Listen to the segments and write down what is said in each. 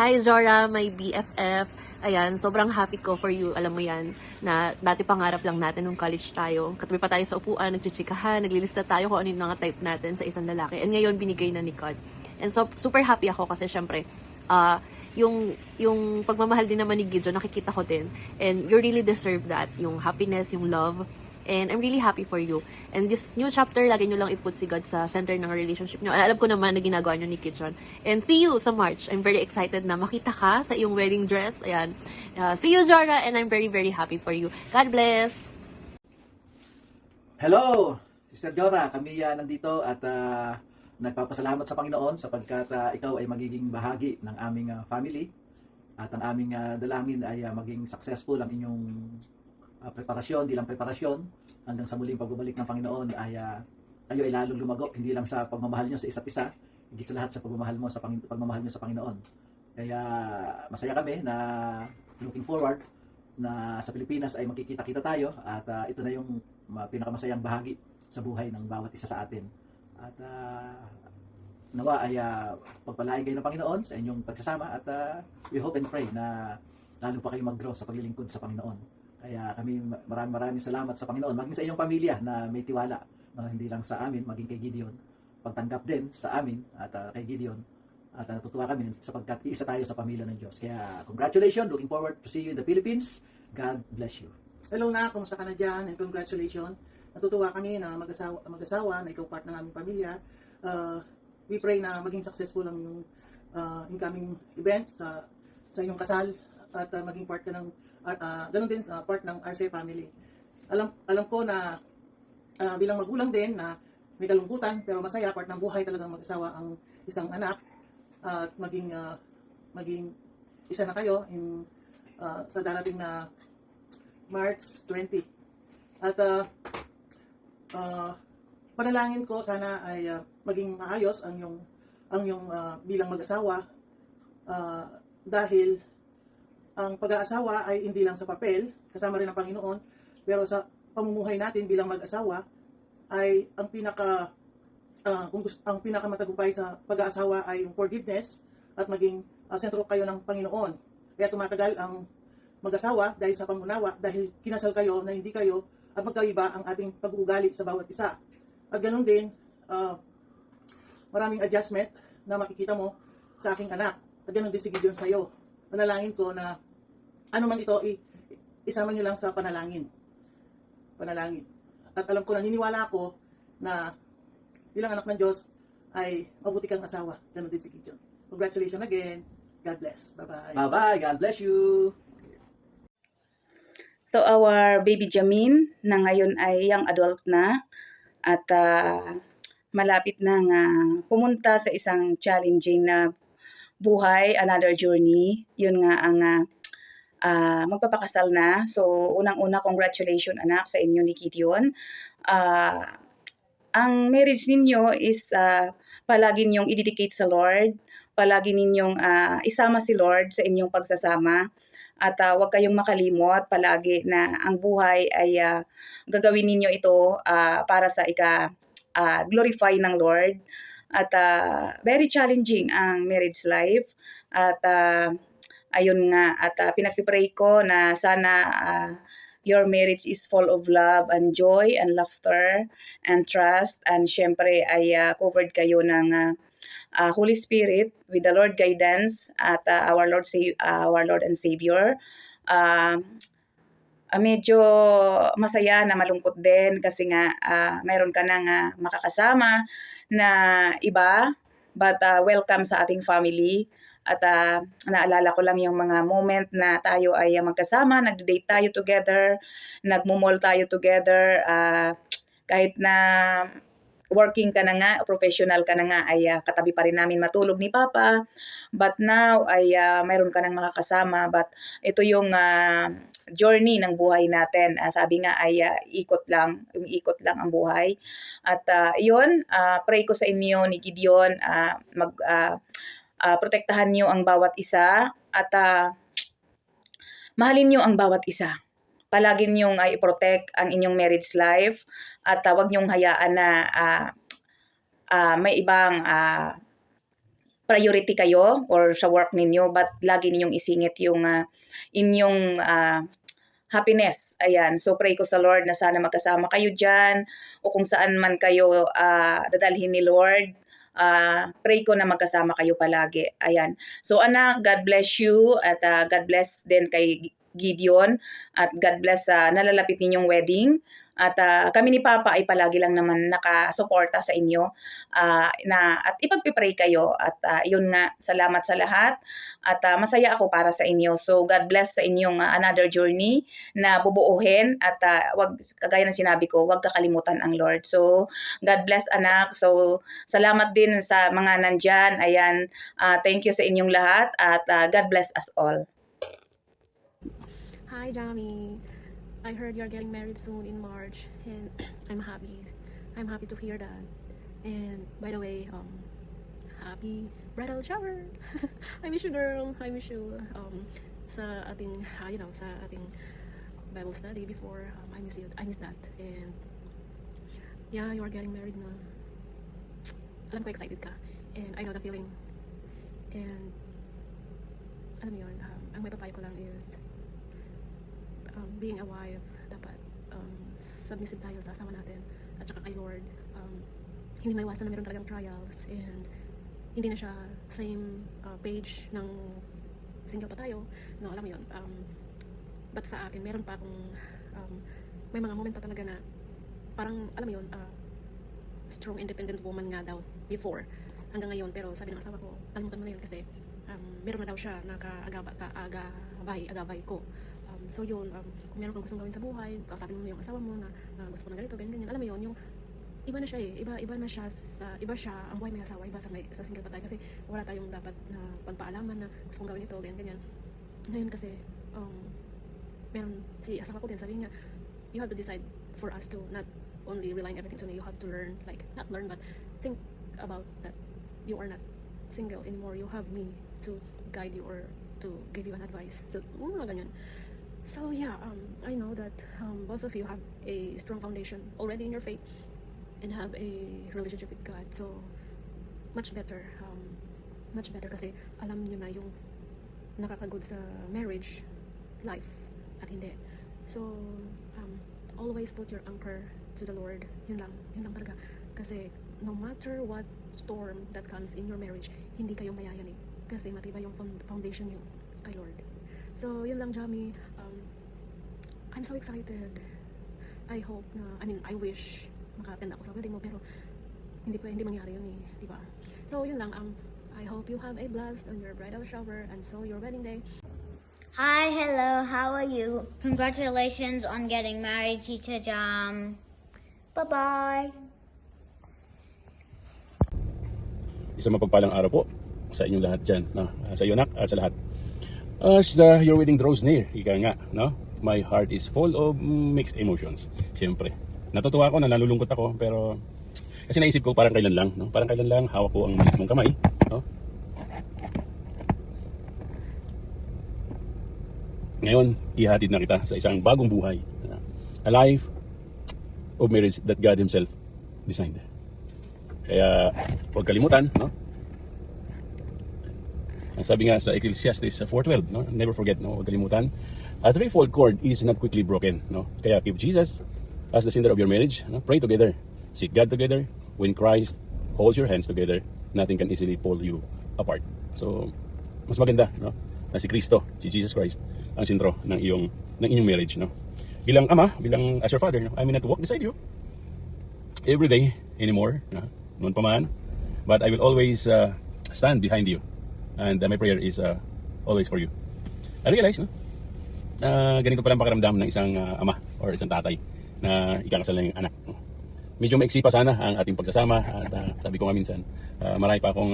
Hi Zora, my BFF. Ayan, sobrang happy ko for you. Alam mo yan, na dati pangarap lang natin nung college tayo. Katabi pa tayo sa upuan, nagchichikahan, naglilista tayo kung ano yung mga type natin sa isang lalaki. And ngayon, binigay na ni God. And so, super happy ako kasi syempre, yung pagmamahal din naman ni Gideon, nakikita ko din. And you really deserve that. Yung happiness, yung love. And I'm really happy for you. And this new chapter, lagi nyo lang iput si God sa center ng relationship nyo. Alam ko naman na ginagawa nyo ni Kitron. And see you sa March. I'm very excited na makita ka sa iyong wedding dress. Ayan. See you, Jora, and I'm very, very happy for you. God bless! Hello, Sister Jora. Kami nandito at nagpapasalamat sa Panginoon sapagkat ikaw ay magiging bahagi ng aming family at ang aming dalangin ay maging successful ang inyong preparasyon, di lang preparasyon hanggang sa muling pagbabalik ng Panginoon ay kayo ay lalong lumago, hindi lang sa pagmamahal nyo sa isa't isa, higit sa lahat sa pagmamahal nyo sa Panginoon. Kaya masaya kami na looking forward na sa Pilipinas ay magkikita-kita tayo at ito na yung pinakamasayang bahagi sa buhay ng bawat isa sa atin. At nawa ay pagpalain kayo ng Panginoon sa inyong pagsasama at we hope and pray na lalo pa kayo mag-grow sa paglilingkod sa Panginoon. Kaya kami maraming salamat sa Panginoon, maging sa inyong pamilya na may tiwala, hindi lang sa amin, maging kay Gideon, pagtanggap din sa amin at kay Gideon. At natutuwa kami sapagkat isa tayo sa pamilya ng Diyos. Kaya congratulations, looking forward to see you in the Philippines. God bless you. Hello na, kumusta ka na dyan, and congratulations. Natutuwa kami na mag-asawa na ikaw part ng aming pamilya. We pray na maging successful ang yung incoming event sa iyong kasal at maging part ka ng ganun din part ng RC family. Alam ko na bilang magulang din na may kalungkutan pero masaya, part ng buhay talagang mag-asawa ang isang anak at maging isa na kayo sa darating na March 20. At panalangin ko sana ay maging maayos ang yung bilang mag-asawa dahil ang pag-aasawa ay hindi lang sa papel, kasama rin ang Panginoon, pero sa pamumuhay natin bilang mag-asawa ay ang pinakamatagumpay sa pag-aasawa ay yung forgiveness at maging sentro kayo ng Panginoon. Kaya tumatagal ang mag-asawa dahil sa pangunawa, dahil kinasal kayo na hindi kayo at magkaiba ang ating pag-uugali sa bawat isa. At ganoon din, maraming adjustment na makikita mo sa aking anak. At ganoon din si Gideon sa'yo. Panalangin ko na ano man ito, isama nyo lang sa panalangin. At alam ko, naniniwala ako na bilang anak ng Diyos ay mabuti kang asawa. Ganoon din si Gideon. Congratulations again. God bless. Bye-bye. Bye-bye. God bless you. To our baby Jamin na ngayon ay young adult na at malapit na nga pumunta sa isang challenging na buhay, another journey. Yun nga ang magpapakasal na. So unang-una, congratulations anak sa inyo ni Gideon. Ang marriage ninyo is palagi ninyong i-dedicate sa Lord, palagi ninyong isama si Lord sa inyong pagsasama. At huwag kayong makalimot palagi na ang buhay ay gagawin ninyo ito para sa glorify ng Lord. At very challenging ang marriage life. At ayun nga, at pinagpipray ko na sana your marriage is full of love and joy and laughter and trust. And syempre ay covered kayo ng Holy Spirit with the Lord guidance at our Lord and Savior. Medyo masaya na malungkot din kasi nga mayroon ka nang makakasama na iba, but welcome sa ating family. At naalala ko lang yung mga moment na tayo ay magkasama, nag-date tayo together, nagmumall tayo together, kahit na working ka na nga, professional ka na nga, ay katabi pa rin namin matulog ni Papa. But now ay mayroon ka nang makakasama. But ito yung journey ng buhay natin. Sabi nga ay umiikot lang ang buhay. At yun, pray ko sa inyo ni Gideon, protektahan niyo ang bawat isa at mahalin niyo ang bawat isa. Palagi niyong i-protect ang inyong marriage life at wag niyong hayaan na may ibang priority kayo or sa work ninyo, but lagi ninyong isingit yung inyong happiness. Ayan. So pray ko sa Lord na sana magkasama kayo dyan o kung saan man kayo dadalhin ni Lord. Pray ko na magkasama kayo palagi. Ayan. So anak, God bless you at God bless din kay Gideon at God bless nalalapit ninyong wedding. At kami ni Papa ay palagi lang naman nakasuporta sa inyo at ipagpipray kayo. At yun nga, salamat sa lahat. At masaya ako para sa inyo. So God bless sa inyong another journey na bubuuhin. At wag, kagaya ng sinabi ko, wag kakalimutan ang Lord. So God bless anak. So salamat din sa mga nandyan. Ayan, thank you sa inyong lahat. At God bless us all. Hi, Jami. I heard you're getting married soon in March, and I'm happy. I'm happy to hear that. And by the way, happy bridal shower. I miss you, girl. I miss you. Sa ating, sa ating Bible study before, I miss you. I miss that. And yeah, you are getting married na. Alam ko excited ka. And I know the feeling. And alam mo yun, ang may papayo ko lang is being a wife, dapat submissive tayo sa asawa natin at saka kay Lord. Hindi maiwasan na meron talagang trials and hindi na siya same page ng single pa tayo. No, alam mo yun. But sa akin, meron pa akong may mga moment pa talaga na parang, alam mo yun, strong independent woman nga daw before hanggang ngayon. Pero sabi ng asawa ko, kalimutan mo na yun kasi meron na daw siya na kaagabay ko. So yun, kung meron kang gustong gawin sa buhay, kausapin mo yung asawa mo na gusto ko na ganito, ganyan. Alam mo yun, yung iba na siya iba na siya iba siya, ang buhay may asawa, iba sa single pa tayo kasi wala tayong dapat na pagpaalaman na gusto kong gawin ito, ganyan. Ngayon kasi, meron, si asawa ko din, sabi niya, you have to decide for us to not only relying everything to me, you have to learn, like, not learn, but think about that you are not single anymore, you have me to guide you or to give you an advice. So, mga ganyan. So yeah, I know that both of you have a strong foundation already in your faith and have a relationship with God. So much better kasi alam niyo na yung nakakagod sa marriage life at hindi. So always put your anchor to the Lord. Yun lang talaga. Kasi no matter what storm that comes in your marriage, hindi kayo mayayanig kasi matibay yung foundation niyo kay Lord. So, yun lang, Jami. I'm so excited. I wish maka-attend ako sa wedding mo, pero hindi mangyari yun di ba? So, yun lang. I hope you have a blast on your bridal shower and so your wedding day. Hi, hello, how are you? Congratulations on getting married, Tita Jam. Bye-bye. Isang mapagpalang araw po sa inyong lahat dyan, no? Sa iyo, anak, sa lahat. As your wedding draws near, ika nga, no? My heart is full of mixed emotions. Siyempre, natutuwa ako, nalulungkot ako, pero kasi naisip ko parang kailan lang, no? Parang kailan lang hawak ko ang maliit mong kamay, no? Ngayon, ihatid na kita sa isang bagong buhay, a life of marriage that God Himself designed. Kaya huwag kalimutan, no? Ang sabi nga sa Ecclesiastes 4:12, no? Never forget, no? Huwag kalimutan. A threefold cord is not quickly broken, no? Kaya keep Jesus as the center of your marriage, no? Pray together, seek God together. When Christ holds your hands together, nothing can easily pull you apart. So, mas maganda, no? Na si Kristo, si Jesus Christ, ang sentro ng inyong marriage, no? Bilang ama, bilang as your father, no? I mean not to walk beside you every day anymore, no? Noon pa man, but I will always stand behind you. And my prayer is always for you. I realize, no? Ganito pala ang pakiramdam ng isang ama or isang tatay na ikakasal na yung anak. No? Medyo maiksi pa sana ang ating pagsasama at sabi ko nga minsan, marami pa akong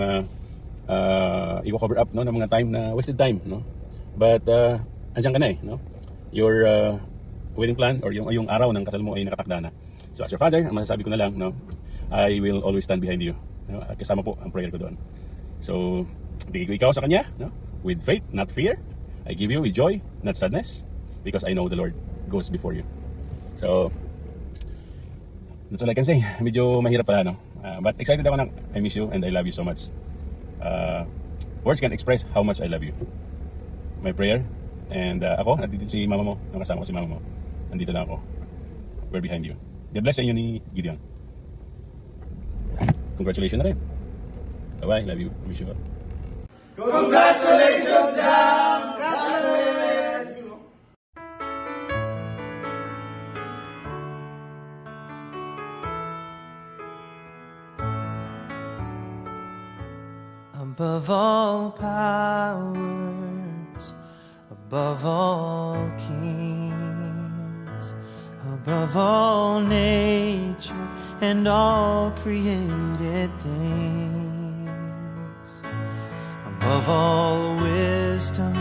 i-cover up, no, ng mga time na wasted time, no? But andyan ka na no? Your wedding plan or yung araw ng kasal mo ay nakatakda na. So as your father, ang masasabi ko na lang, no, I will always stand behind you. No? At kasama po ang prayer ko doon. So, bigay ko ikaw sa kanya, no? With faith, not fear. I give you with joy, not sadness, because I know the Lord goes before you. So, that's all I can say. Medyo mahirap pala, no? But excited ako na I miss you and I love you so much. Words can't express how much I love you. My prayer, and ako, nandito si mama mo, nakasama ko si mama mo. Nandito na ako. We're behind you. God bless sa inyo ni Gideon. Congratulations na rin. Bye-bye, love you, wish you well. Above all powers, above all kings, above all nature and all created things, above all wisdom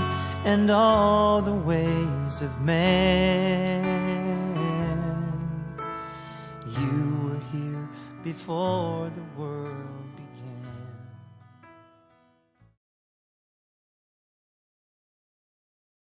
and all the ways of man, you were here before the world